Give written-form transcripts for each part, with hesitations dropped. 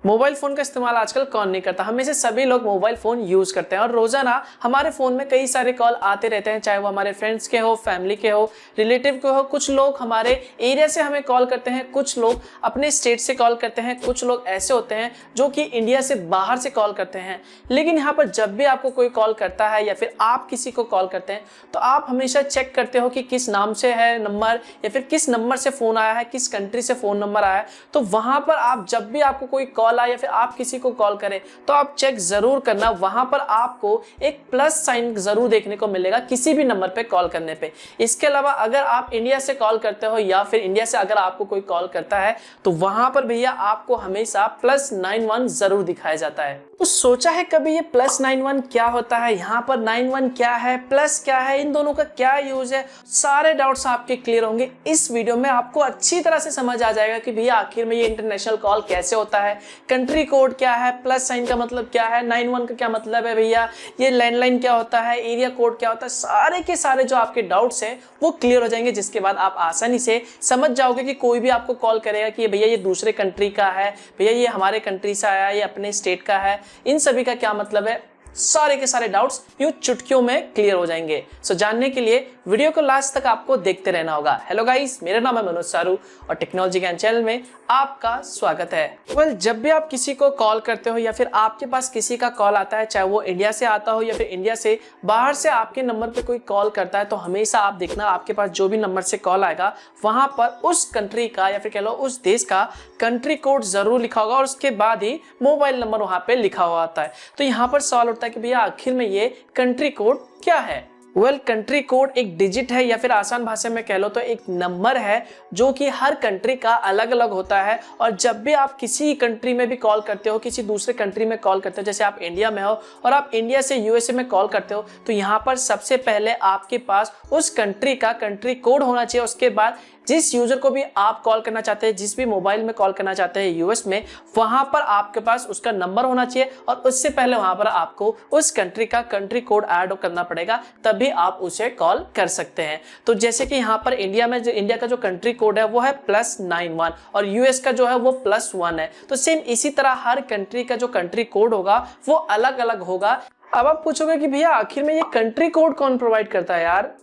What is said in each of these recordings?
Mobile phone का इस्तेमाल आजकल कौन नहीं करता। हमें से सभी लोग मोबाइल फ़ोन यूज़ करते हैं और रोज़ाना हमारे फ़ोन में कई सारे कॉल आते रहते हैं, चाहे वो हमारे फ्रेंड्स के हो, फैमिली के हो, रिलेटिव के हो। कुछ लोग हमारे एरिया से हमें कॉल करते हैं, कुछ लोग अपने स्टेट से कॉल करते हैं, कुछ लोग ऐसे होते हैं जो कि इंडिया से बाहर से कॉल करते हैं। लेकिन यहाँ पर जब भी आपको कोई कॉल करता है या फिर आप किसी को कॉल करते हैं तो आप हमेशा चेक करते हो कि किस नाम से है नंबर या फिर किस नंबर से फ़ोन आया है, किस कंट्री से फ़ोन नंबर आया है। तो वहाँ पर आप जब भी आपको कोई कॉल आए या फिर आप किसी को कॉल करें तो आप चेक जरूर करना, वहां पर आपको एक प्लस साइन जरूर देखने को मिलेगा किसी भी नंबर पे कॉल करने पे। इसके अलावा अगर आप इंडिया से कॉल करते हो या फिर इंडिया से अगर आपको कोई कॉल करता है तो वहां पर भैया आपको हमेशा +91 जरूर दिखाया जाता है। तो सोचा है कभी ये +91 क्या होता है, यहाँ पर 91 क्या है, प्लस क्या है, इन दोनों का क्या यूज है, सारे डाउट्स आपके क्लियर होंगे इस वीडियो में। आपको अच्छी तरह से समझ आ जाएगा कि भैया आखिर में ये इंटरनेशनल कॉल कैसे होता है, कंट्री कोड क्या है, प्लस साइन का मतलब क्या है, 91 का क्या मतलब है भैया, ये लैंडलाइन क्या होता है, एरिया कोड क्या होता है, सारे के सारे जो आपके डाउट्स हैं वो क्लियर हो जाएंगे। जिसके बाद आप आसानी से समझ जाओगे कि कोई भी आपको कॉल करेगा कि भैया ये दूसरे कंट्री का है, भैया ये हमारे कंट्री से आया है, ये अपने स्टेट का है, इन सभी का क्या मतलब है, सारे के सारे डाउट्स यूं चुटकियों में क्लियर हो जाएंगे। सो जानने के लिए वीडियो को लास्ट तक आपको देखते रहना होगा। हेलो गाइस, मेरा नाम है मनोज सारू और टेक्नोलॉजी ज्ञान चैनल में आपका स्वागत है। जब भी आप किसी को कॉल करते हो या फिर आपके पास किसी का कॉल आता है, चाहे वो इंडिया से आता हो या फिर इंडिया से बाहर से आपके नंबर पे कोई कॉल करता है, तो हमेशा आप देखना आपके पास जो भी नंबर से कॉल आएगा वहां पर उस कंट्री का या फिर कह लो उस देश का कंट्री कोड जरूर लिखा होगा और उसके बाद ही मोबाइल नंबर वहां पे लिखा हुआ आता है। तो यहाँ पर सवाल उठता है कि भैया आखिर में ये कंट्री कोड क्या है। कंट्री कोड एक डिजिट है या फिर आसान भाषा में कह लो तो एक नंबर है जो कि हर कंट्री का अलग अलग होता है। और जब भी आप किसी कंट्री में भी कॉल करते हो, किसी दूसरे कंट्री में कॉल करते हो, जैसे आप इंडिया में हो और आप इंडिया से यूएसए में कॉल करते हो, तो यहाँ पर सबसे पहले आपके पास उस कंट्री का कंट्री कोड होना चाहिए। उसके बाद जिस यूजर को भी आप कॉल करना चाहते हैं, जिस भी मोबाइल में कॉल करना चाहते हैं यूएस में, वहां पर आपके पास उसका नंबर होना चाहिए और उससे पहले वहां पर आपको उस कंट्री का कंट्री कोड ऐड करना पड़ेगा, तभी आप उसे कॉल कर सकते हैं। तो जैसे कि यहाँ पर इंडिया में इंडिया का जो कंट्री कोड है वो है +91 और यूएस का जो है वो +1 है। तो सेम इसी तरह हर कंट्री का जो कंट्री कोड होगा वो अलग अलग होगा। अब आप पूछोगे कि भैया आखिर में ये कंट्री कोड कौन प्रोवाइड करता है यार।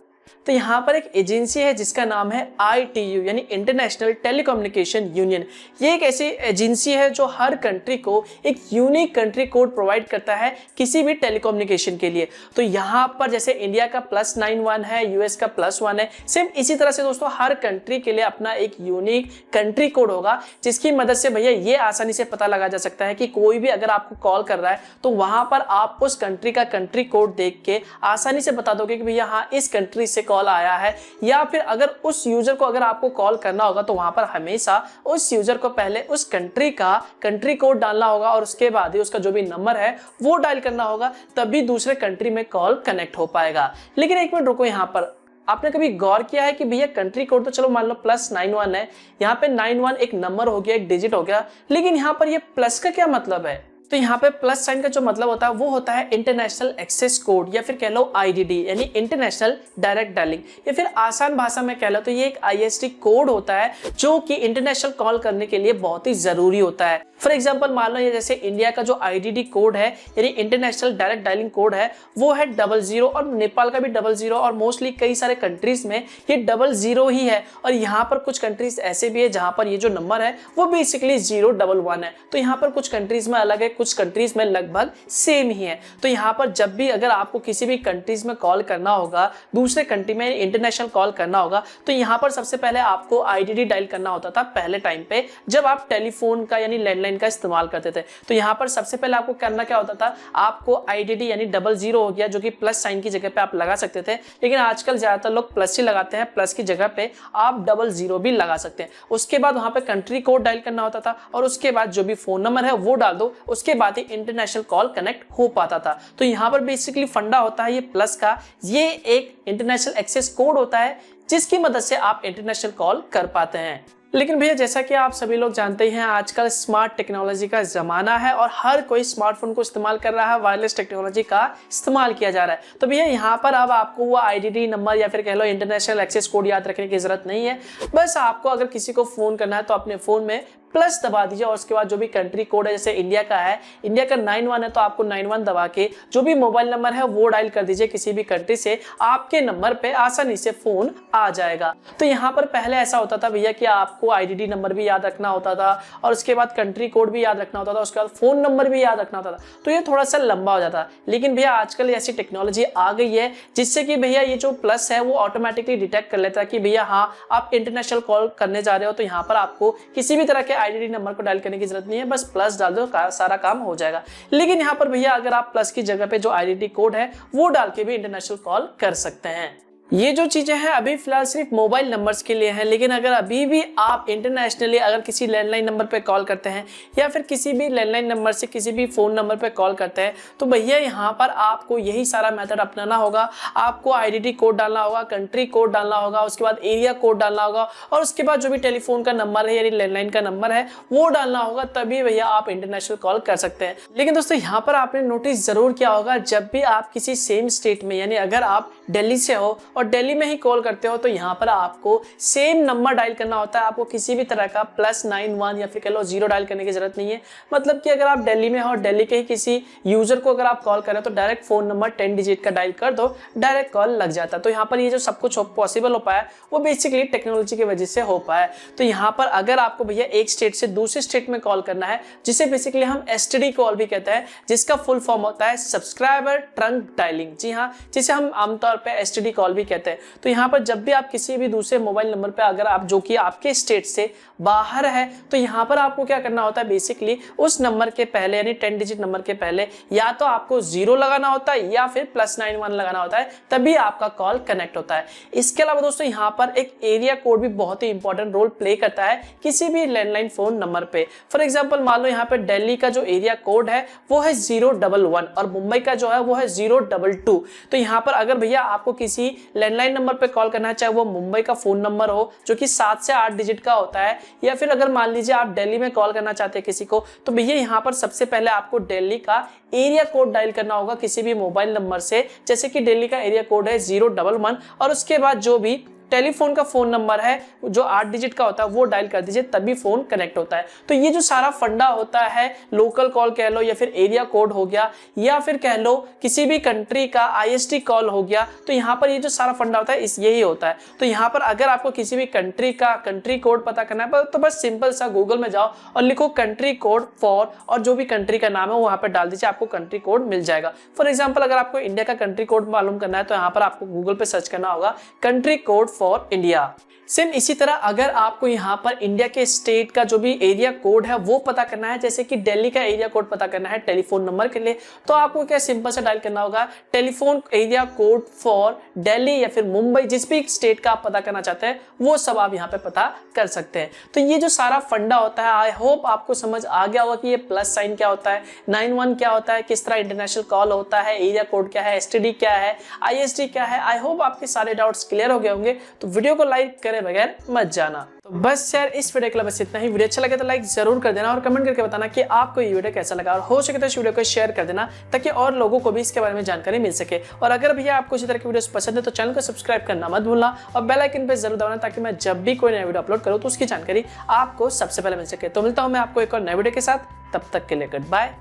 तो यहाँ पर एक एजेंसी है जिसका नाम है ITU यानी इंटरनेशनल टेलीकम्युनिकेशन यूनियन। ये एक ऐसी एजेंसी है जो हर कंट्री को एक यूनिक कंट्री कोड प्रोवाइड करता है किसी भी टेलीकम्युनिकेशन के लिए। तो यहाँ पर जैसे इंडिया का +91 है, यूएस का +1 है, सेम इसी तरह से दोस्तों हर कंट्री के लिए अपना एक यूनिक कंट्री कोड होगा, जिसकी मदद से भैया ये आसानी से पता लगा जा सकता है कि कोई भी अगर आपको कॉल कर रहा है तो वहां पर आप उस कंट्री का कंट्री कोड देख के आसानी से बता दोगे कि भैया हाँ इस कंट्री से कॉल आया है। या फिर अगर उस यूजर को अगर आपको कॉल करना होगा तो वहां पर हमेशा उस यूजर को पहले उस कंट्री का कंट्री कोड डालना होगा और उसके बाद ही उसका जो भी नंबर है वो डायल करना होगा, तभी दूसरे कंट्री में कॉल कनेक्ट हो पाएगा। लेकिन एक मिनट रुको, यहाँ पर आपने कभी गौर किया है कि भैया कंट्री कोड तो चलो मान लो +91 है, यहाँ पे 91 एक नंबर हो गया, एक डिजिट हो गया, लेकिन यहाँ पर ये प्लस का क्या मतलब है। तो यहाँ पे प्लस साइन का जो मतलब होता है वो होता है इंटरनेशनल एक्सेस कोड या फिर कह लो IDD यानी इंटरनेशनल डायरेक्ट डायलिंग, या फिर आसान भाषा में कह लो तो ये एक ISD कोड होता है जो कि इंटरनेशनल कॉल करने के लिए बहुत ही जरूरी होता है। फॉर एग्जांपल मान लो ये जैसे इंडिया का जो IDD कोड है यानी इंटरनेशनल डायरेक्ट डायलिंग कोड है वो है 00 और नेपाल का भी 00 और मोस्टली कई सारे कंट्रीज में ये 00 ही है। और यहाँ पर कुछ कंट्रीज ऐसे भी है जहाँ पर ये जो नंबर है वो बेसिकली 011 है। तो यहाँ पर कुछ कंट्रीज में अलग है, कुछ कंट्रीज में लगभग सेम ही है। तो यहाँ पर जब भी अगर आपको किसी भी कंट्रीज में कॉल करना होगा, दूसरे कंट्री में इंटरनेशनल कॉल करना होगा, तो यहाँ पर सबसे पहले आपको IDD डायल करना होता था पहले टाइम पे जब आप टेलीफोन का यानी लैंडलाइन का इस्तेमाल करते थे। तो यहाँ पर सबसे पहले आपको करना क्या होता था, आपको IDD यानी 00 हो गया जो कि प्लस साइन की जगह पे आप लगा सकते थे, लेकिन आजकल ज्यादातर लोग प्लस ही लगाते हैं, प्लस की जगह पे आप 00 भी लगा सकते हैं। उसके बाद वहां पे कंट्री कोड डायल करना होता था और उसके बाद जो भी फोन नंबर है वो डाल दो, उसके बाद ही इंटरनेशनल कॉल कनेक्ट हो पाता था। तो यहाँ पर बेसिकली फंडा होता है ये प्लस का, ये एक इंटरनेशनल एक्सेस कोड होता है जिसकी मदद से आप इंटरनेशनल कॉल कर पाते हैं। लेकिन भैया जैसा कि आप सभी लोग जानते हैं आजकल स्मार्ट टेक्नोलॉजी का ज़माना है और हर कोई स्मार्टफोन को इस्तेमाल कर रहा है, वायरलेस टेक्नोलॉजी का इस्तेमाल किया जा रहा है। तो भैया यहाँ पर अब आपको वो IDD नंबर या फिर कह लो इंटरनेशनल एक्सेस कोड याद रखने की ज़रूरत नहीं है। बस आपको अगर किसी को फ़ोन करना है तो अपने फ़ोन में प्लस दबा दीजिए और उसके बाद जो भी कंट्री कोड है, जैसे इंडिया का है, इंडिया का 91 है तो आपको 91 दबा के जो भी मोबाइल नंबर है वो डायल कर दीजिए किसी भी कंट्री से, आपके नंबर पे आसानी से फोन आ जाएगा। तो यहाँ पर पहले ऐसा होता था भैया कि आपको आईडीडी नंबर भी याद रखना होता था और उसके बाद कंट्री कोड भी याद रखना होता था, उसके बाद फोन नंबर भी याद रखना होता था, तो ये थोड़ा सा लंबा हो जाता। लेकिन भैया आजकल ऐसी टेक्नोलॉजी आ गई है जिससे कि भैया ये जो प्लस है वो ऑटोमेटिकली डिटेक्ट कर लेता है कि भैया हाँ आप इंटरनेशनल कॉल करने जा रहे हो, तो यहाँ पर आपको किसी भी तरह के आईडीडी नंबर को डायल करने की जरूरत नहीं है, बस प्लस डाल दो, सारा काम हो जाएगा। लेकिन यहाँ पर भैया अगर आप प्लस की जगह पे जो आईडीडी कोड है वो डाल के भी इंटरनेशनल कॉल कर सकते हैं। ये जो चीजें हैं अभी फिलहाल सिर्फ मोबाइल नंबर्स के लिए हैं, लेकिन अगर अभी भी आप इंटरनेशनली अगर किसी लैंडलाइन नंबर पे कॉल करते हैं या फिर किसी भी लैंडलाइन नंबर से किसी भी फोन नंबर पे कॉल करते हैं, तो भैया यहाँ पर आपको यही सारा मेथड अपनाना होगा। आपको आईडीडी कोड डालना होगा, कंट्री कोड डालना होगा, उसके बाद एरिया कोड डालना होगा और उसके बाद जो भी टेलीफोन का नंबर है यानी लैंडलाइन का नंबर है वो डालना होगा, तभी भैया आप इंटरनेशनल कॉल कर सकते हैं। लेकिन दोस्तों यहाँ पर आपने नोटिस जरूर किया होगा, जब भी आप किसी सेम स्टेट में यानी अगर आप दिल्ली से हो और दिल्ली में ही कॉल करते हो तो यहाँ पर आपको सेम नंबर डायल करना होता है। आपको किसी भी तरह का +91 या फिर कह लो 0 डायल करने की जरूरत नहीं है। मतलब कि अगर आप दिल्ली में हो और दिल्ली के ही किसी यूजर को अगर आप कॉल कर रहे हो तो डायरेक्ट फोन नंबर 10 डिजिट का डायल कर दो, डायरेक्ट कॉल लग जाता है। तो यहाँ पर ये जो सब कुछ पॉसिबल हो पाया वो बेसिकली टेक्नोलॉजी की वजह से हो पाया। तो यहाँ पर अगर आपको भैया एक स्टेट से दूसरे स्टेट में कॉल करना है, जिसे बेसिकली हम STD कॉल भी कहते हैं, जिसका फुल फॉर्म होता है सब्सक्राइबर ट्रंक डायलिंग, जी हाँ, जिसे हम आमतौर पे STD कॉल भी कहते हैं। तो यहाँ पर जब भी आप किसी भी दूसरे मोबाइल नंबर पे अगर आप जो कि आपके स्टेट से बाहर है, तो यहाँ पर आपको क्या करना होता है, बेसिकली उस नंबर के पहले यानी 10 डिजिट नंबर के पहले या तो आपको 0 लगाना होता है या फिर +91 लगाना होता है, तभी आपका कॉल कनेक्ट होता है। इसके अलावा दोस्तों यहाँ पर एक एरिया कोड भी बहुत ही इंपॉर्टेंट रोल प्ले करता है किसी भी लैंडलाइन फोन नंबर पे। फॉर एग्जाम्पल मान लो यहाँ पे दिल्ली का जो एरिया कोड है वो है 011 और मुंबई का जो है वो है 022। तो यहाँ पर अगर भैया आपको किसी लैंडलाइन नंबर पे कॉल करना है, चाहे वो मुंबई का फोन नंबर हो जो कि 7 से 8 डिजिट का होता है, या फिर अगर मान लीजिए आप दिल्ली में कॉल करना चाहते हैं किसी को, तो भैया यहाँ पर सबसे पहले आपको दिल्ली का एरिया कोड डायल करना होगा किसी भी मोबाइल नंबर से। जैसे कि दिल्ली का एरिया कोड है 011 और उसके बाद जो भी टेलीफोन का फोन नंबर है जो 8 डिजिट का होता है वो डायल कर दीजिए, तभी फोन कनेक्ट होता है। तो ये जो सारा फंडा होता है, लोकल कॉल कह लो या फिर एरिया कोड हो गया या फिर कह लो किसी भी कंट्री का ISD कॉल हो गया, तो यहाँ पर ये जो सारा फंडा होता है यही होता है। तो यहाँ पर अगर आपको किसी भी कंट्री का कंट्री कोड पता करना है तो बस सिंपल सा गूगल में जाओ और लिखो कंट्री कोड फॉर और जो भी कंट्री का नाम है वो वहाँ पर डाल दीजिए, आपको कंट्री कोड मिल जाएगा। फॉर एग्जाम्पल अगर आपको इंडिया का कंट्री कोड मालूम करना है तो यहाँ पर आपको गूगल पे सर्च करना होगा country code for India. Same इसी तरह अगर आपको यहाँ पर इंडिया के स्टेट का जो भी एरिया कोड है वो पता करना है, जैसे कि दिल्ली का एरिया कोड पता करना है टेलीफोन नंबर के लिए, तो आपको क्या सिंपल से डायल करना होगा telephone area code for Delhi या फिर मुंबई, जिस भी स्टेट का आप पता करना चाहते हैं वो सब आप यहाँ पे पता कर सकते हैं। तो ये जो सारा फंडा होता है, आई होप आपको समझ आ गया होगा कि ये प्लस साइन क्या होता है, 91 क्या होता है, किस तरह इंटरनेशनल कॉल होता है, एरिया कोड क्या है, STD क्या है, ISD क्या है। आई होप आपके सारे डाउट्स क्लियर हो गए होंगे। तो वीडियो को लाइक करे बगैर मत जाना। तो बस यार इस वीडियो के लिए बस इतना ही। वीडियो अच्छा लगे तो लाइक जरूर कर देना और कमेंट करके बताना कि आपको ये वीडियो कैसा लगा, और हो सके तो इस वीडियो को शेयर कर देना ताकि और लोगों को भी इसके बारे में जानकारी मिल सके। और अगर भैया आपको इसी तरह की वीडियोस पसंद है तो चैनल को सब्सक्राइब करना मत भूलना और बेल आइकन पे जरूर दबाना ताकि मैं जब भी कोई नया वीडियो अपलोड करूँ तो उसकी जानकारी आपको सबसे पहले मिल सके। तो मिलता हूँ मैं आपको एक और नए वीडियो के साथ, तब तक के लिए गुड बाय।